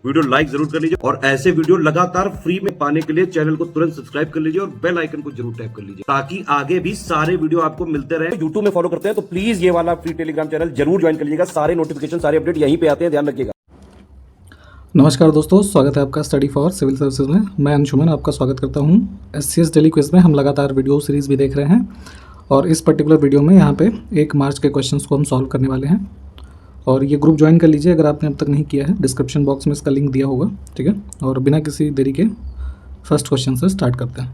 Video like जरूर कर लीजिए और ऐसे वीडियो लगातार फ्री में पाने के लिए चैनल को तुरंत सब्सक्राइब कर लीजिए और बेल आइकन को जरूर टैप कर लीजिए ताकि आगे भी सारे वीडियो आपको मिलते रहे। यूट्यूब में फॉलो करते हैं तो प्लीज ये वाला फ्री टेलीग्राम चैनल जरूर ज्वाइन कर लीजिएगा। सारे नोटिफिकेशन सारे अपडेट यहीं पे आते हैं, ध्यान रखिएगा। नमस्कार दोस्तों, स्वागत है आपका स्टडी फॉर सिविल सर्विसेज में। मैं अंशुमन आपका स्वागत करता हूं। SCS डेली क्विज में हम लगातार वीडियो सीरीज़ भी देख रहे हैं और इस पर्टिकुलर वीडियो में यहां पे 1 मार्च के क्वेश्चंस को हम सॉल्व करने वाले हैं। और ये ग्रुप ज्वाइन कर लीजिए अगर आपने अब तक नहीं किया है, डिस्क्रिप्शन बॉक्स में इसका लिंक दिया होगा, ठीक है। और बिना किसी देरी के फर्स्ट क्वेश्चन से स्टार्ट करते हैं।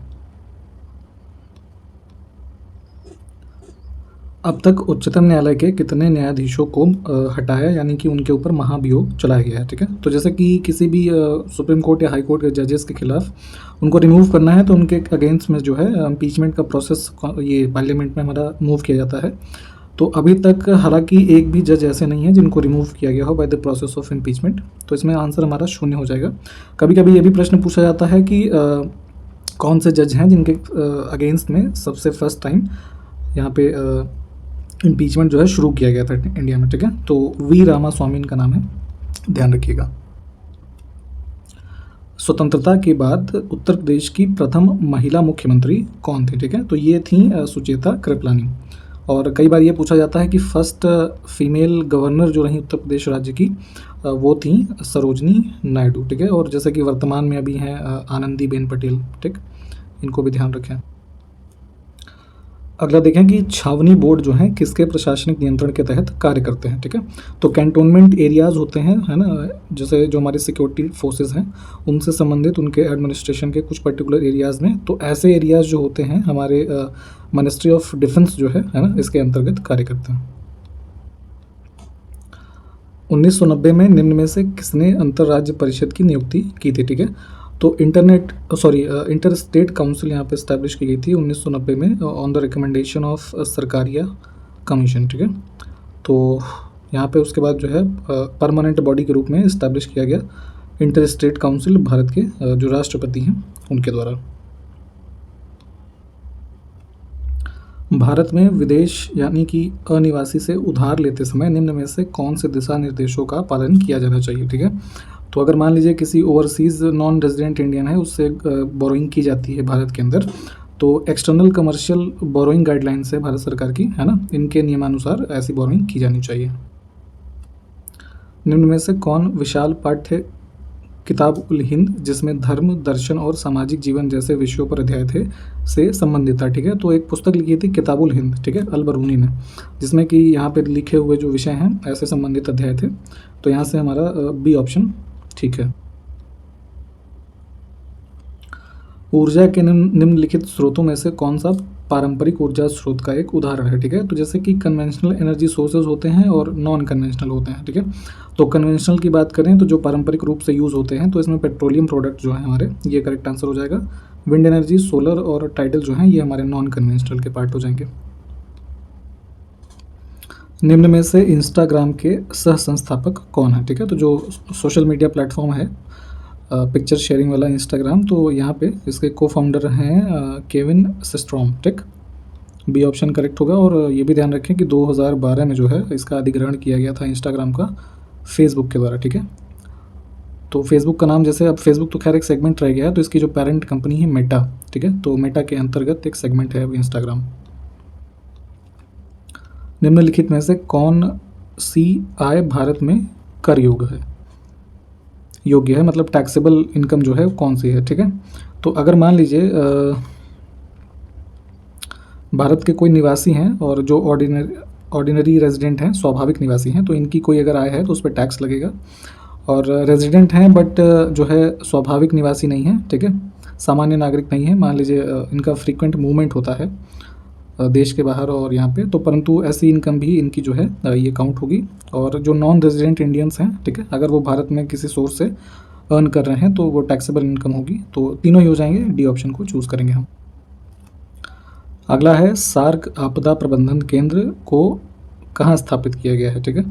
अब तक उच्चतम न्यायालय के कितने न्यायाधीशों को हटाया यानी कि उनके ऊपर महाभियोग चलाया गया है, ठीक है। तो जैसे कि किसी भी सुप्रीम कोर्ट या हाई कोर्ट के जजेस के खिलाफ उनको रिमूव करना है तो उनके अगेंस्ट में जो है इम्पीचमेंट का प्रोसेस ये पार्लियामेंट में हमारा मूव किया जाता है। तो अभी तक हालांकि एक भी जज ऐसे नहीं है जिनको रिमूव किया गया हो by the process of impeachment, तो इसमें आंसर हमारा 0 हो जाएगा। कभी कभी ये भी प्रश्न पूछा जाता है कि कौन से जज हैं जिनके अगेंस्ट में सबसे फर्स्ट टाइम यहाँ पे इम्पीचमेंट जो है शुरू किया गया था इंडिया में, ठीक है। तो वी रामास्वामी इनका नाम है, ध्यान रखिएगा। स्वतंत्रता के बाद उत्तर प्रदेश की प्रथम महिला मुख्यमंत्री कौन थी, ठीक है। तो ये थी सुचेता कृपलानी। और कई बार ये पूछा जाता है कि फर्स्ट फीमेल गवर्नर जो रही उत्तर प्रदेश राज्य की वो थी सरोजनी नायडू, ठीक है। और जैसे कि वर्तमान में अभी हैं आनंदीबेन पटेल, ठीक, इनको भी ध्यान रखें। अगला देखें कि छावनी बोर्ड जो है किसके प्रशासनिक नियंत्रण के तहत कार्य करते हैं, ठीक है। तो कैंटोनमेंट एरियाज़ होते हैं, है ना, जैसे जो हमारे सिक्योरिटी फोर्सेस हैं उनसे संबंधित उनके एडमिनिस्ट्रेशन के कुछ पर्टिकुलर एरियाज़ में, तो ऐसे एरियाज़ जो होते हैं हमारे मिनिस्ट्री ऑफ डिफेंस जो है ना, इसके अंतर्गत कार्य करते हैं। 1990 में निम्न में से किसने अंतर्राज्य परिषद की नियुक्ति की थी, ठीक है। तो इंटर स्टेट काउंसिल यहाँ पे इस्टेब्लिश की गई थी 1990 में on the recommendation of Sarkaria commission, ठीक है। तो यहाँ पे उसके बाद जो है परमानेंट बॉडी के रूप में इस्टेब्लिश किया गया इंटर स्टेट काउंसिल भारत के जो राष्ट्रपति हैं उनके द्वारा। भारत में विदेश यानी कि अनिवासी से उधार लेते समय निम्न में से कौन से दिशा निर्देशों का पालन किया जाना चाहिए, ठीक है। तो अगर मान लीजिए किसी ओवरसीज़ नॉन रेजिडेंट इंडियन है, उससे बोरोइंग की जाती है भारत के अंदर, तो एक्सटर्नल कमर्शियल बोरोइंग गाइडलाइंस है भारत सरकार की, है ना, इनके नियमानुसार ऐसी बोरोइंग की जानी चाहिए। निम्न में से कौन विशाल पाठ्य किताब उल हिंद जिसमें धर्म, दर्शन और सामाजिक जीवन जैसे विषयों पर अध्याय थे से संबंधित था, ठीक है। तो एक पुस्तक लिखी थी किताबुल हिंद, ठीक है, अल बरूनी ने, जिसमें कि यहाँ पे लिखे हुए जो विषय हैं ऐसे संबंधित अध्याय थे। तो यहाँ से हमारा बी ऑप्शन ठीक है। ऊर्जा के निम्नलिखित स्रोतों में से कौन सा पारंपरिक ऊर्जा स्रोत का एक उदाहरण है, ठीक है। तो जैसे कि कन्वेंशनल एनर्जी सोर्सेज होते हैं और नॉन कन्वेंशनल होते हैं, ठीक है। तो कन्वेंशनल की बात करें तो जो पारंपरिक रूप से यूज़ होते हैं तो इसमें पेट्रोलियम प्रोडक्ट जो है हमारे, ये करेक्ट आंसर हो जाएगा। विंड एनर्जी, सोलर और टाइडल जो हैं ये हमारे नॉन कन्वेंशनल के पार्ट हो जाएंगे। निम्न में से इंस्टाग्राम के सह संस्थापक कौन है, ठीक है। तो जो सोशल मीडिया प्लेटफॉर्म है पिक्चर शेयरिंग वाला इंस्टाग्राम, तो यहाँ पे इसके को फाउंडर हैं केविन सिस्ट्रॉम, ठीक, बी ऑप्शन करेक्ट होगा। और ये भी ध्यान रखें कि 2012 में जो है इसका अधिग्रहण किया गया था इंस्टाग्राम का फेसबुक के द्वारा, ठीक है। तो फेसबुक का नाम, जैसे अब फेसबुक तो खैर एक सेगमेंट रह गया है, तो इसकी जो पेरेंट कंपनी है मेटा, ठीक है, तो मेटा के अंतर्गत एक सेगमेंट है अब इंस्टाग्राम। निम्नलिखित में से कौन सी आय भारत में कर योग्य है, मतलब टैक्सेबल इनकम जो है कौन सी है, ठीक है। तो अगर मान लीजिए भारत के कोई निवासी हैं और जो ऑर्डिनरी रेजिडेंट हैं, स्वाभाविक निवासी हैं, तो इनकी कोई अगर आय है तो उस पर टैक्स लगेगा। और रेजिडेंट हैं बट जो है स्वाभाविक निवासी नहीं है, ठीक है, सामान्य नागरिक नहीं है, मान लीजिए इनका फ्रीक्वेंट मूवमेंट होता है देश के बाहर और यहाँ पे, तो परंतु ऐसी इनकम भी इनकी जो है ये काउंट होगी। और जो नॉन रेजिडेंट इंडियंस हैं, ठीक है, अगर वो भारत में किसी सोर्स से अर्न कर रहे हैं तो वो टैक्सेबल इनकम होगी। तो तीनों ही हो जाएंगे, डी ऑप्शन को चूज़ करेंगे हम। अगला है सार्क आपदा प्रबंधन केंद्र को कहाँ स्थापित किया गया है, ठीक है।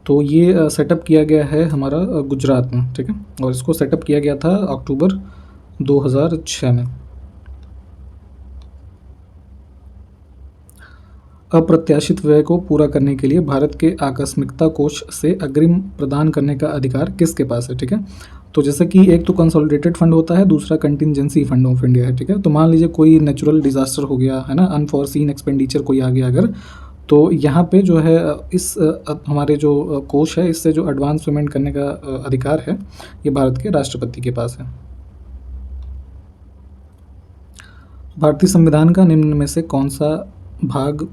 तो ये सेटअप किया गया है हमारा गुजरात में, ठीक है, और इसको सेटअप किया गया था अक्टूबर 2006 में। अप्रत्याशित व्यय को पूरा करने के लिए भारत के आकस्मिकता कोष से अग्रिम प्रदान करने का अधिकार किसके पास है? ठीक है, तो जैसे कि एक तो कंसोलिडेटेड फंड होता है, दूसरा कंटिजेंसी फंड ऑफ इंडिया है। ठीक है, तो मान लीजिए कोई नेचुरल डिजास्टर हो गया है ना, अनफॉरसीन एक्सपेंडिचर कोई आ गया अगर, तो यहाँ पे जो है हमारे जो कोष है, इससे जो एडवांस पेमेंट करने का अधिकार है, ये भारत के राष्ट्रपति के पास है। भारतीय संविधान का निम्न में से कौन सा भाग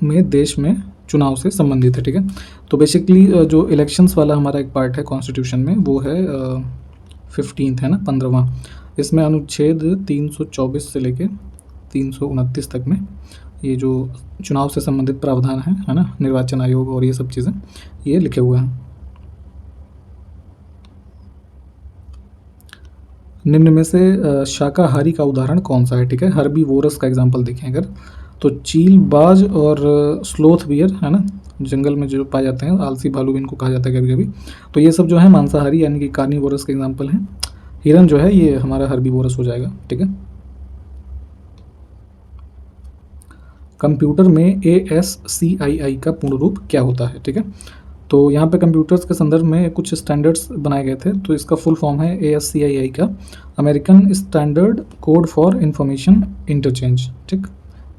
में देश में चुनाव से संबंधित है? ठीक है, तो बेसिकली जो इलेक्शंस वाला हमारा एक पार्ट है कॉन्स्टिट्यूशन में, वो है 15th है ना, 15वां। इसमें अनुच्छेद 324 से लेके 329 तक में ये जो चुनाव से संबंधित प्रावधान है ना, निर्वाचन आयोग और ये सब चीज़ें ये लिखे हुए हैं। निम्न में से शाकाहारी का उदाहरण कौन सा है? ठीक है, हर्बीवोरस का एग्जांपल देखें अगर, तो चील, बाज और स्लोथ बियर है ना, जंगल में जो पाए जाते हैं, आलसी भालू भी इनको कहा जाता है कभी कभी, तो ये सब जो है मांसाहारी यानी कि कार्निवोरस के एग्जांपल हैं। हिरन जो है ये हमारा हर्बीवोरस हो जाएगा। ठीक है, कंप्यूटर में ASCII का पूर्ण रूप क्या होता है? ठीक है, तो यहाँ पे कंप्यूटर्स के संदर्भ में कुछ स्टैंडर्ड्स बनाए गए थे, तो इसका फुल फॉर्म है ASCII का, American standard code for information interchange. ठीक,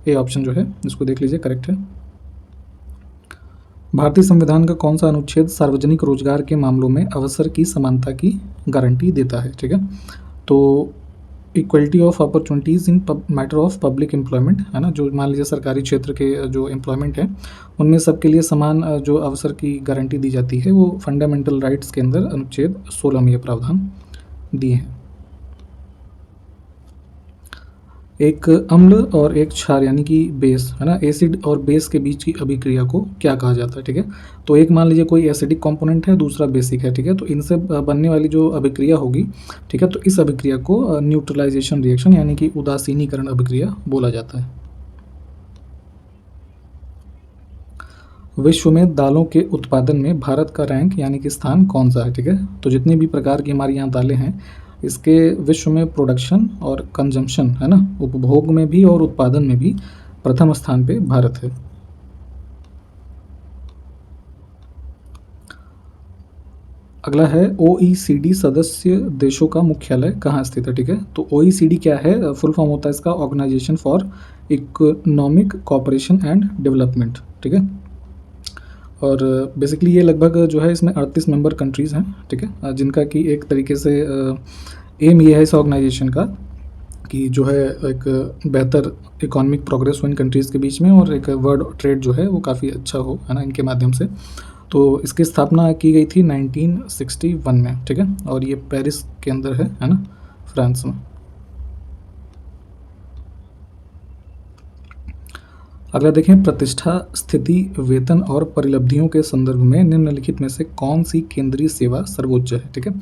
ये ऑप्शन जो है इसको देख लीजिए, करेक्ट है। भारतीय संविधान का कौन सा अनुच्छेद सार्वजनिक रोजगार के मामलों में अवसर की समानता की गारंटी देता है? ठीक है, तो equality of opportunities in matter of public employment है ना, जो मान लीजिए सरकारी क्षेत्र के जो एम्प्लॉयमेंट है उनमें सबके लिए समान जो अवसर की गारंटी दी जाती है, वो फंडामेंटल राइट्स के अंदर अनुच्छेद 16 में ये प्रावधान दिए हैं। एक अम्ल और एक क्षार यानी कि बेस है ना, एसिड और बेस के बीच की अभिक्रिया को क्या कहा जाता है? ठीक है, तो एक मान लीजिए कोई एसिडिक कंपोनेंट है, दूसरा बेसिक है। ठीक है, तो इनसे बनने वाली जो अभिक्रिया होगी, ठीक है, तो इस अभिक्रिया को न्यूट्रलाइजेशन रिएक्शन यानी कि उदासीनीकरण अभिक्रिया बोला जाता है। विश्व में दालों के उत्पादन में भारत का रैंक यानी कि स्थान कौन सा है? ठीक है, तो जितनी भी प्रकार की हमारी यहाँ दालें हैं, इसके विश्व में प्रोडक्शन और कंजम्पशन है ना, उपभोग में भी और उत्पादन में भी प्रथम स्थान पे भारत है। अगला है OECD सदस्य देशों का मुख्यालय कहाँ स्थित है? ठीक है, तो OECD क्या है? फुल फॉर्म होता है इसका organisation for economic cooperation and development. ठीक है, और बेसिकली ये लगभग जो है इसमें 38 मेंबर कंट्रीज़ हैं। ठीक है, जिनका कि एक तरीके से एम ये है इस ऑर्गेनाइजेशन का कि जो है एक बेहतर इकोनॉमिक प्रोग्रेस हो इन कंट्रीज़ के बीच में, और एक वर्ल्ड ट्रेड जो है वो काफ़ी अच्छा हो है ना इनके माध्यम से। तो इसकी स्थापना की गई थी 1961 में। ठीक है, और ये पेरिस के अंदर है ना, फ्रांस में। अगला देखें, प्रतिष्ठा, स्थिति, वेतन और परिलब्धियों के संदर्भ में निम्नलिखित में से कौन सी केंद्रीय सेवा सर्वोच्च है? ठीक है,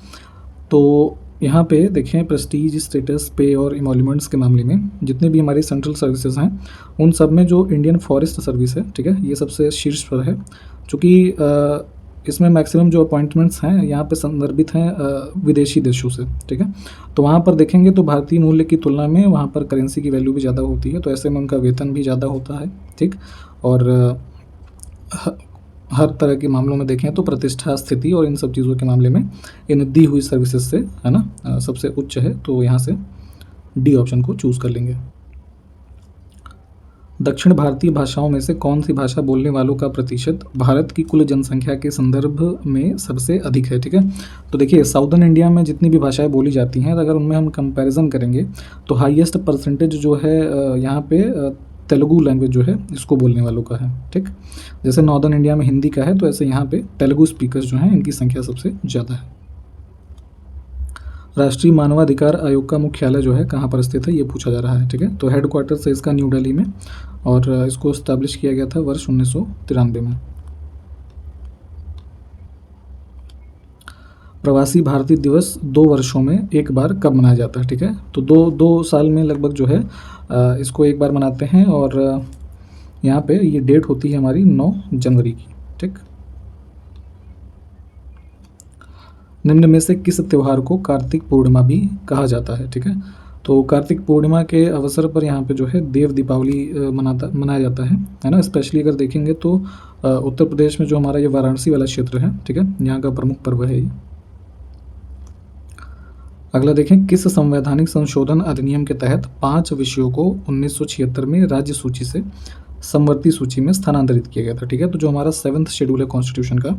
तो यहाँ पे देखें प्रेस्टीज, स्टेटस, पे और इमोल्यूमेंट्स के मामले में जितने भी हमारी सेंट्रल सर्विसेज हैं, उन सब में जो इंडियन फॉरेस्ट सर्विस है, ठीक है, ये सबसे शीर्ष पर है, चूँकि इसमें मैक्सिमम जो अपॉइंटमेंट्स हैं यहाँ पे संदर्भित हैं विदेशी देशों से। ठीक है, तो वहाँ पर देखेंगे तो भारतीय मूल्य की तुलना में वहाँ पर करेंसी की वैल्यू भी ज़्यादा होती है, तो ऐसे में उनका वेतन भी ज़्यादा होता है। ठीक, और हर तरह के मामलों में देखें तो प्रतिष्ठा, स्थिति और इन सब चीज़ों के मामले में इन दी हुई सर्विसेज से है ना सबसे उच्च है, तो यहाँ से डी ऑप्शन को चूज़ कर लेंगे। दक्षिण भारतीय भाषाओं में से कौन सी भाषा बोलने वालों का प्रतिशत भारत की कुल जनसंख्या के संदर्भ में सबसे अधिक है? ठीक है, तो देखिए साउदर्न इंडिया में जितनी भी भाषाएं बोली जाती हैं, अगर उनमें हम कंपैरिजन करेंगे तो हाईएस्ट परसेंटेज जो है यहाँ पे तेलुगु लैंग्वेज जो है इसको बोलने वालों का है। ठीक, जैसे नॉर्दर्न इंडिया में हिंदी का है, तो ऐसे यहाँ पे तेलुगु स्पीकर्स जो हैं इनकी संख्या सबसे ज़्यादा है। राष्ट्रीय मानवाधिकार आयोग का मुख्यालय जो है कहाँ पर स्थित है, ये पूछा जा रहा है। ठीक है, तो हेडक्वार्टर से इसका न्यू दिल्ली में, और इसको इस्टेब्लिश किया गया था वर्ष 1993 में। प्रवासी भारतीय दिवस 2 वर्षों में एक बार कब मनाया जाता है? ठीक है, तो दो साल में लगभग जो है इसको एक बार मनाते हैं, और यहाँ पे ये डेट होती है हमारी 9 जनवरी की। ठीक, निम्न में से किस त्यौहार को कार्तिक पूर्णिमा भी कहा जाता है? ठीक है, तो कार्तिक पूर्णिमा के अवसर पर यहाँ पे जो है देव दीपावली मनाया जाता है ना। स्पेशली अगर देखेंगे तो उत्तर प्रदेश में जो हमारा ये वाराणसी वाला क्षेत्र है, ठीक है, यहाँ का प्रमुख पर्व है ये। अगला देखें, किस संवैधानिक संशोधन अधिनियम के तहत 5 विषयों को 1976 में राज्य सूची से समवर्ती सूची में स्थानांतरित किया गया था, ठीक है। तो जो हमारा 7th शेड्यूल है कॉन्स्टिट्यूशन का,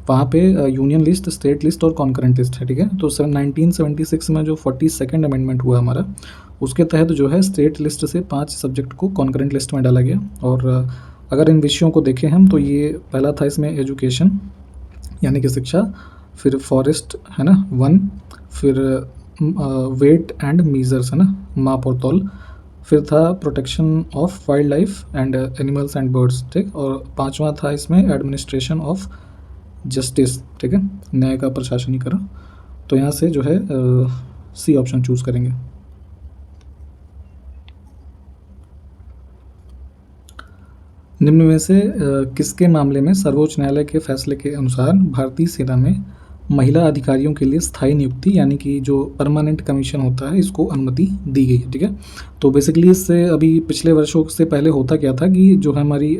वहाँ पे यूनियन लिस्ट, स्टेट लिस्ट और कॉन्करेंट लिस्ट है, ठीक है। तो 1976 में जो 42nd अमेंडमेंट हुआ हमारा, उसके तहत जो है स्टेट लिस्ट से 5 सब्जेक्ट को कॉन्करेंट लिस्ट में डाला गया। और अगर इन विषयों को देखें हम, तो ये पहला था इसमें एजुकेशन यानी कि शिक्षा, फिर फॉरेस्ट है ना, वन, फिर वेट एंड मीजर्स है ना, माप और तौल, फिर था protection of wild life and animals and birds, ठीक। और 5वां था इसमें एडमिनिस्ट्रेशन ऑफ जस्टिस, ठीक है, न्याय का प्रशासनिकरण। तो यहाँ से जो है सी ऑप्शन चूज करेंगे। निम्न में से किसके मामले में सर्वोच्च न्यायालय के फैसले के अनुसार भारतीय सेना में महिला अधिकारियों के लिए स्थायी नियुक्ति यानी कि जो परमानेंट कमीशन होता है, इसको अनुमति दी गई है, ठीक है। तो बेसिकली इससे अभी पिछले वर्षों से पहले होता क्या था कि जो हमारी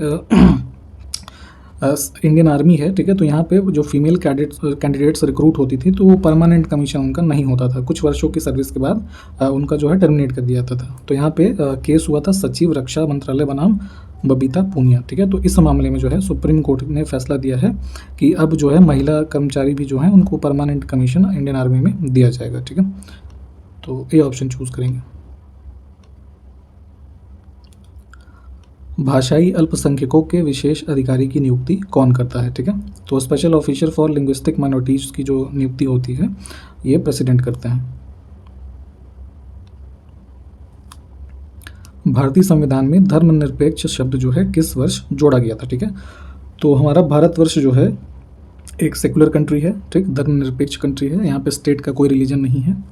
इंडियन आर्मी है, ठीक है, तो यहाँ पे जो फीमेल कैंडिडेट्स रिक्रूट होती थी, तो वो परमानेंट कमीशन उनका नहीं होता था। कुछ वर्षों की सर्विस के बाद उनका जो है टर्मिनेट कर दिया जाता था। तो यहाँ पे केस हुआ था सचिव रक्षा मंत्रालय बनाम बबीता पूनिया, ठीक है। तो इस मामले में जो है सुप्रीम कोर्ट ने फैसला दिया है कि अब जो है महिला कर्मचारी भी जो है उनको परमानेंट कमीशन इंडियन आर्मी में दिया जाएगा, ठीक है। तो ये ऑप्शन चूज करेंगे। भाषाई अल्पसंख्यकों के विशेष अधिकारी की नियुक्ति कौन करता है, ठीक है। तो special officer for linguistic minorities की जो नियुक्ति होती है, ये प्रेसिडेंट करते हैं। भारतीय संविधान में धर्मनिरपेक्ष शब्द जो है किस वर्ष जोड़ा गया था, ठीक है। तो हमारा भारतवर्ष जो है एक सेकुलर कंट्री है, ठीक, धर्मनिरपेक्ष कंट्री है, यहाँ पे स्टेट का कोई रिलीजन नहीं है।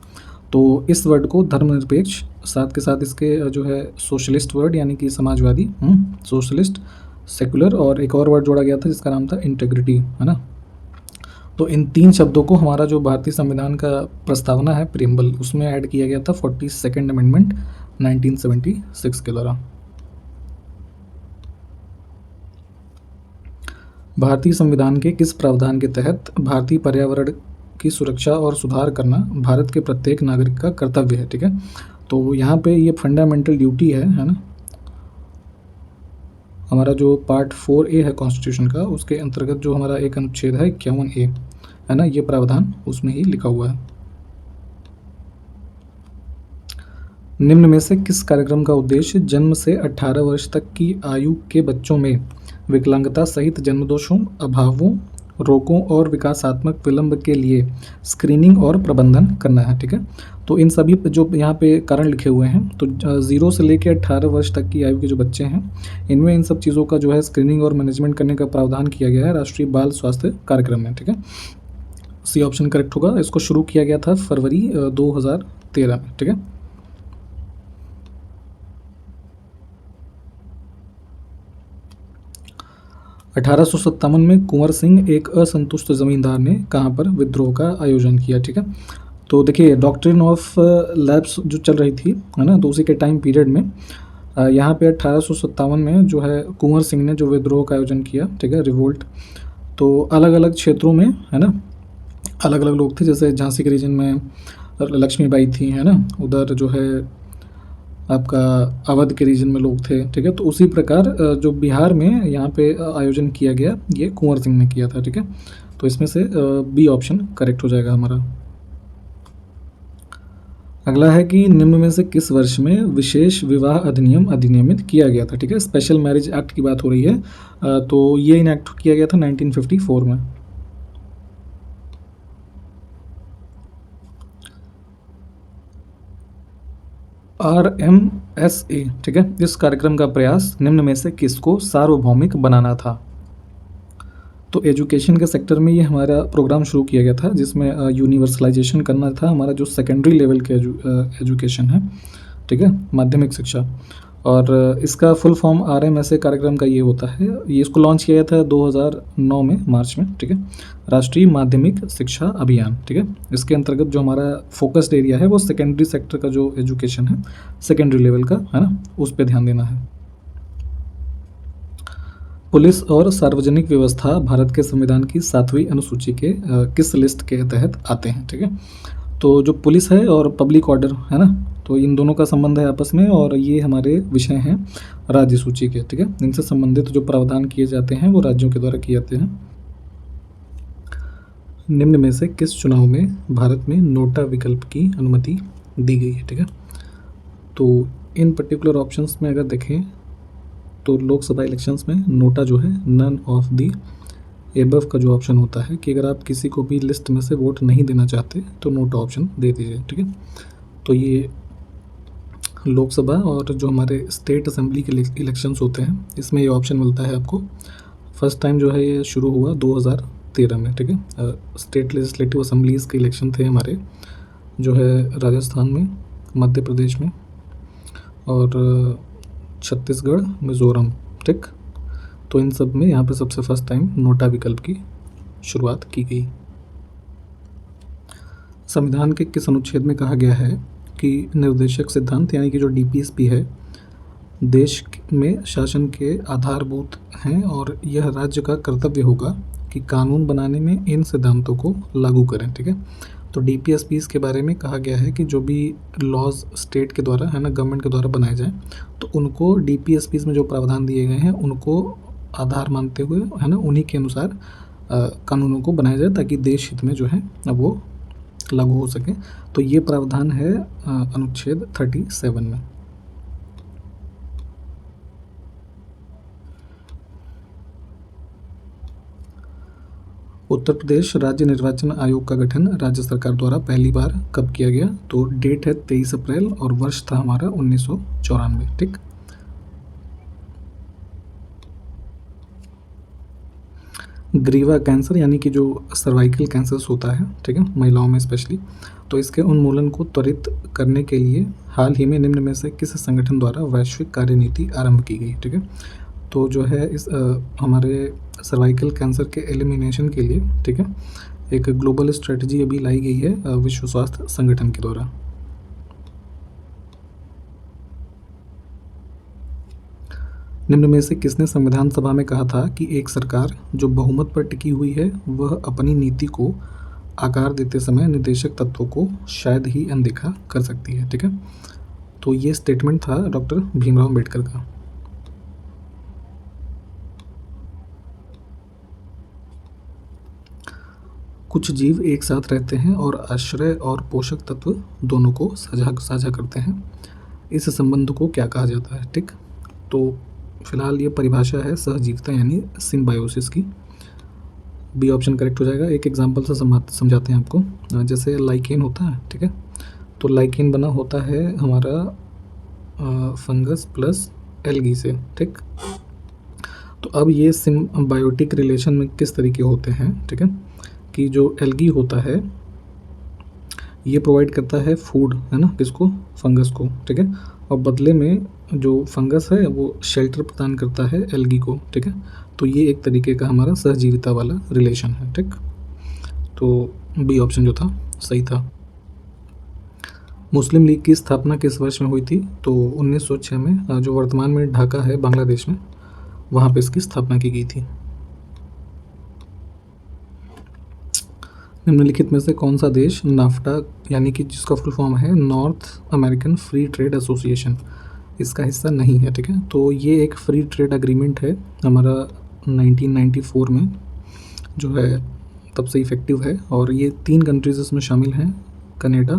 तो इस वर्ड को धर्मनिरपेक्ष, साथ के साथ इसके जो है सोशलिस्ट वर्ड यानी कि समाजवादी, सोशलिस्ट, सेकुलर, और एक और वर्ड जोड़ा गया था जिसका नाम था इंटेग्रिटी, है ना। तो इन 3 शब्दों को हमारा जो भारतीय संविधान का प्रस्तावना है, प्रीएम्बल, उसमें ऐड किया गया था 42nd अमेंडमेंट 1976 के द्वारा। भारतीय संविधान के किस प्रावधान के तहत भारतीय पर्यावरण की सुरक्षा और सुधार करना भारत के प्रत्येक नागरिक का कर्तव्य है, ठीक है। तो यहाँ पे ये फंडामेंटल ड्यूटी है ना। हमारा जो पार्ट 4A है कॉन्स्टिट्यूशन का, उसके अंतर्गत जो हमारा एक अनुच्छेद है 51A है ना, ये प्रावधान उसमें ही लिखा हुआ है। निम्न में से किस कार्यक्रम का उद्देश्य जन्म से 18 वर्ष तक की आयु के बच्चों में विकलांगता सहित जन्मदोषों, अभावों, रोगों और विकासात्मक विलंब के लिए स्क्रीनिंग और प्रबंधन करना है, ठीक है। तो इन सभी जो यहाँ पे कारण लिखे हुए हैं, तो 0 से लेकर 18 वर्ष तक की आयु के जो बच्चे हैं, इनमें इन सब चीज़ों का जो है स्क्रीनिंग और मैनेजमेंट करने का प्रावधान किया गया है राष्ट्रीय बाल स्वास्थ्य कार्यक्रम में, ठीक है। सी ऑप्शन करेक्ट होगा। इसको शुरू किया गया था फरवरी 2013 में, ठीक है। अठारह में कुंवर सिंह एक असंतुष्ट जमींदार ने कहाँ पर विद्रोह का आयोजन किया, ठीक है। तो देखिए डॉक्ट्रिन ऑफ लैप्स जो चल रही थी, है ना, तो उसी के टाइम पीरियड में यहाँ पे 1857 में जो है कुंवर सिंह ने जो विद्रोह का आयोजन किया, ठीक है, रिवोल्ट। तो अलग अलग क्षेत्रों में, है ना, अलग अलग लोग थे। जैसे झांसी के रीजन में लक्ष्मीबाई थी, है ना, उधर जो है आपका अवध के रीजन में लोग थे, ठीक है। तो उसी प्रकार जो बिहार में यहाँ पे आयोजन किया गया, ये कुंवर सिंह ने किया था, ठीक है। तो इसमें से बी ऑप्शन करेक्ट हो जाएगा हमारा। अगला है कि निम्न में से किस वर्ष में विशेष विवाह अधिनियम अधिनियमित किया गया था, ठीक है। स्पेशल मैरिज एक्ट की बात हो रही है। तो ये इनैक्ट किया गया था 1954 में। RMSA, ठीक है, इस कार्यक्रम का प्रयास निम्न में से किसको सार्वभौमिक बनाना था। तो एजुकेशन के सेक्टर में ये हमारा प्रोग्राम शुरू किया गया था, जिसमें यूनिवर्सलाइजेशन करना था हमारा जो सेकेंडरी लेवल के एजुकेशन है, ठीक है, माध्यमिक शिक्षा। और इसका फुल फॉर्म RMSA कार्यक्रम का ये होता है। ये इसको लॉन्च किया गया था 2009 में मार्च में, ठीक है, राष्ट्रीय माध्यमिक शिक्षा अभियान, ठीक है। इसके अंतर्गत जो हमारा फोकस्ड एरिया है वो सेकेंडरी सेक्टर का जो एजुकेशन है, सेकेंडरी लेवल का, है ना, उस पर ध्यान देना है। पुलिस और सार्वजनिक व्यवस्था भारत के संविधान की 7वीं अनुसूची के किस लिस्ट के तहत आते हैं, ठीक है। तो जो पुलिस है और पब्लिक ऑर्डर है ना, तो इन दोनों का संबंध है आपस में, और ये हमारे विषय हैं राज्य सूची के, ठीक है। इनसे संबंधित जो प्रावधान किए जाते हैं वो राज्यों के द्वारा किए जाते हैं। निम्न में से किस चुनाव में भारत में नोटा विकल्प की अनुमति दी गई है, ठीक है। तो इन पर्टिकुलर ऑप्शंस में अगर देखें तो लोकसभा इलेक्शंस में नोटा जो है नन ऑफ दी एबव का जो ऑप्शन होता है, कि अगर आप किसी को भी लिस्ट में से वोट नहीं देना चाहते तो नोटा ऑप्शन दे दीजिए, ठीक है। तो ये लोकसभा और जो हमारे स्टेट असेंबली के इलेक्शंस होते हैं इसमें ये ऑप्शन मिलता है आपको। फर्स्ट टाइम जो है ये शुरू हुआ 2013 में, ठीक है। स्टेट लेजिस्लेटिव असेंबलीज़ के इलेक्शन थे हमारे, जो है राजस्थान में, मध्य प्रदेश में और छत्तीसगढ़, मिज़ोरम, ठीक। तो इन सब में यहाँ पे सबसे फर्स्ट टाइम नोटा विकल्प की शुरुआत की गई। संविधान के किस अनुच्छेद में कहा गया है कि निर्देशक सिद्धांत यानी कि जो DPSP है देश में शासन के आधारभूत हैं और यह राज्य का कर्तव्य होगा कि कानून बनाने में इन सिद्धांतों को लागू करें, ठीक है। तो DPSPs के बारे में कहा गया है कि जो भी लॉज स्टेट के द्वारा, है ना, गवर्नमेंट के द्वारा बनाए जाएं तो उनको DPSPs में जो प्रावधान दिए गए हैं उनको आधार मानते हुए, है ना, उन्हीं के अनुसार कानूनों को बनाया जाए ताकि देश हित में जो है वो लागू हो सके। तो ये प्रावधान है अनुच्छेद 37 में। उत्तर प्रदेश राज्य निर्वाचन आयोग का गठन राज्य सरकार द्वारा पहली बार कब किया गया? तो डेट है 23 अप्रैल और वर्ष था हमारा 1994, ठीक। ग्रीवा कैंसर यानी कि जो सर्वाइकल कैंसर होता है, ठीक है, महिलाओं में स्पेशली, तो इसके उन्मूलन को त्वरित करने के लिए हाल ही में निम्न में से किस संगठन द्वारा वैश्विक कार्यनीति आरंभ की गई, ठीक है। तो जो है इस हमारे सर्वाइकल कैंसर के एलिमिनेशन के लिए, ठीक है, एक ग्लोबल स्ट्रेटजी अभी लाई गई है विश्व स्वास्थ्य संगठन के द्वारा। निम्न में से किसने संविधान सभा में कहा था कि एक सरकार जो बहुमत पर टिकी हुई है वह अपनी नीति को आकार देते समय निर्देशक तत्वों को शायद ही अनदेखा कर सकती है, ठीक है। तो ये स्टेटमेंट था डॉक्टर भीमराव अम्बेडकर का। कुछ जीव एक साथ रहते हैं और आश्रय और पोषक तत्व दोनों को साझा करते हैं। इस संबंध को क्या कहा जाता है, ठीक। तो फिलहाल ये परिभाषा है सहजीविता यानी सिम्बायोसिस की। बी ऑप्शन करेक्ट हो जाएगा। एक एग्जांपल से समझाते हैं आपको। जैसे लाइकेन होता है, ठीक है, तो लाइकेन बना होता है हमारा फंगस प्लस एल्गी से, ठीक। तो अब ये सिम्बायोटिक रिलेशन में किस तरीके होते हैं, ठीक है, कि जो एल्गी होता है ये प्रोवाइड करता है फूड, है ना, किसको, फंगस को, ठीक है, और बदले में जो फंगस है वो शेल्टर प्रदान करता है एल्गी को, ठीक है। तो ये एक तरीके का हमारा सहजीविता वाला रिलेशन है, ठीक। तो बी ऑप्शन जो था सही था। मुस्लिम लीग की स्थापना किस वर्ष में हुई थी? तो 1906 में, जो वर्तमान में ढाका है बांग्लादेश में, वहाँ पे इसकी स्थापना की गई थी। निम्नलिखित में से कौन सा देश नाफ्टा यानी कि जिसका फुल फॉर्म है north American free trade association, इसका हिस्सा नहीं है, ठीक है। तो ये एक फ्री ट्रेड एग्रीमेंट है हमारा 1994 में, जो है तब से इफेक्टिव है, और ये 3 कंट्रीज इसमें शामिल हैं, कनाडा,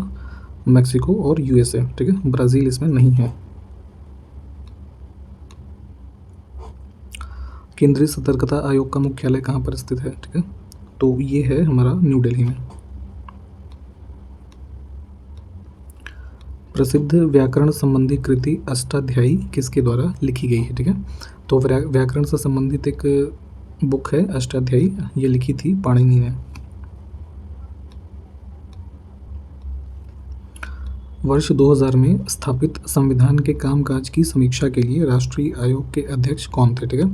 मैक्सिको और USA, ठीक है। ब्राज़ील इसमें नहीं है। केंद्रीय सतर्कता आयोग का मुख्यालय कहाँ पर स्थित है, ठीक है, तो ये है हमारा न्यू दिल्ली में। प्रसिद्ध व्याकरण संबंधी कृति अष्टाध्यायी किसके द्वारा लिखी गई है, ठीक है। तो व्याकरण से संबंधित एक बुक है अष्टाध्यायी, ये लिखी थी पाणिनि ने। वर्ष 2000 में स्थापित संविधान के कामकाज की समीक्षा के लिए राष्ट्रीय आयोग के अध्यक्ष कौन थे? ठीक है,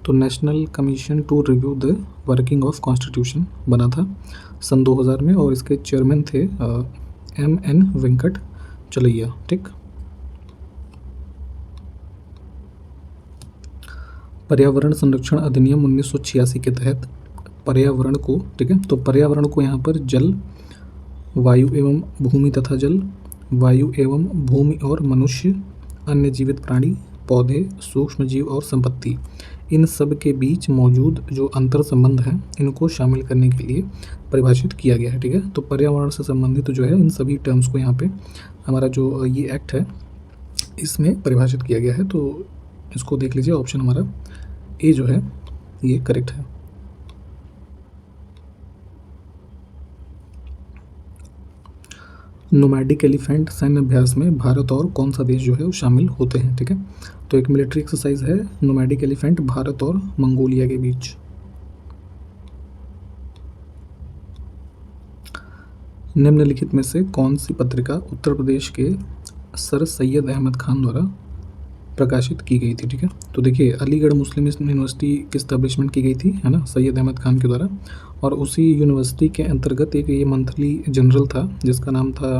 तो national commission to review the working of constitution बना था सन 2000 में, और इसके चेयरमैन थे MN वेंकट चलैया। ठीक, पर्यावरण संरक्षण अधिनियम 1986 के तहत पर्यावरण को, ठीक है, तो पर्यावरण को यहाँ पर जल, वायु एवं भूमि तथा जल, वायु एवं भूमि और मनुष्य, अन्य जीवित प्राणी, पौधे, सूक्ष्म जीव और संपत्ति, इन सब के बीच मौजूद जो अंतर संबंध हैं इनको शामिल करने के लिए परिभाषित किया गया है। ठीक है, तो पर्यावरण से संबंधित जो है इन सभी टर्म्स को यहाँ पे हमारा जो ये एक्ट है इसमें परिभाषित किया गया है। तो इसको देख लीजिए, ऑप्शन हमारा ए जो है ये करेक्ट है। नोमैडिक एलिफेंट सैन्य अभ्यास में भारत और कौन सा देश जो है वो शामिल होते हैं? ठीक है, तो एक मिलिट्री एक्सरसाइज है नोमैडिक एलिफेंट भारत और मंगोलिया के बीच। निम्नलिखित में से कौन सी पत्रिका उत्तर प्रदेश के सर सैयद अहमद खान द्वारा प्रकाशित की गई थी? ठीक है, तो देखिए अलीगढ़ मुस्लिम यूनिवर्सिटी की स्टैब्लिशमेंट की गई थी, है ना, सैयद अहमद खान के द्वारा, और उसी यूनिवर्सिटी के अंतर्गत एक ये मंथली जनरल था जिसका नाम था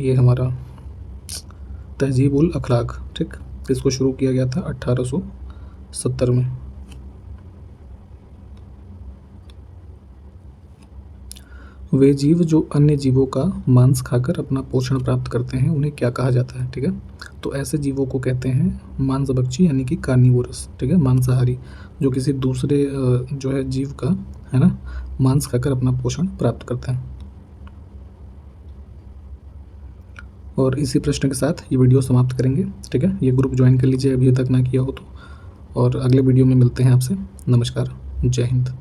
ये हमारा तहजीब उल अखलाक। ठीक, इसको शुरू किया गया था 1870 में। वे जीव जो अन्य जीवों का मांस खाकर अपना पोषण प्राप्त करते हैं उन्हें क्या कहा जाता है? ठीक है, तो ऐसे जीवों को कहते हैं मांसभक्षी यानी कि कार्निवोरस। ठीक है, मांसाहारी, जो किसी दूसरे जो है जीव का, है ना, मांस खाकर अपना पोषण प्राप्त करते हैं। और इसी प्रश्न के साथ ये वीडियो समाप्त करेंगे। ठीक है, ये ग्रुप ज्वाइन कर लीजिए अभी तक ना किया हो तो, और अगले वीडियो में मिलते हैं आपसे। नमस्कार, जय हिंद।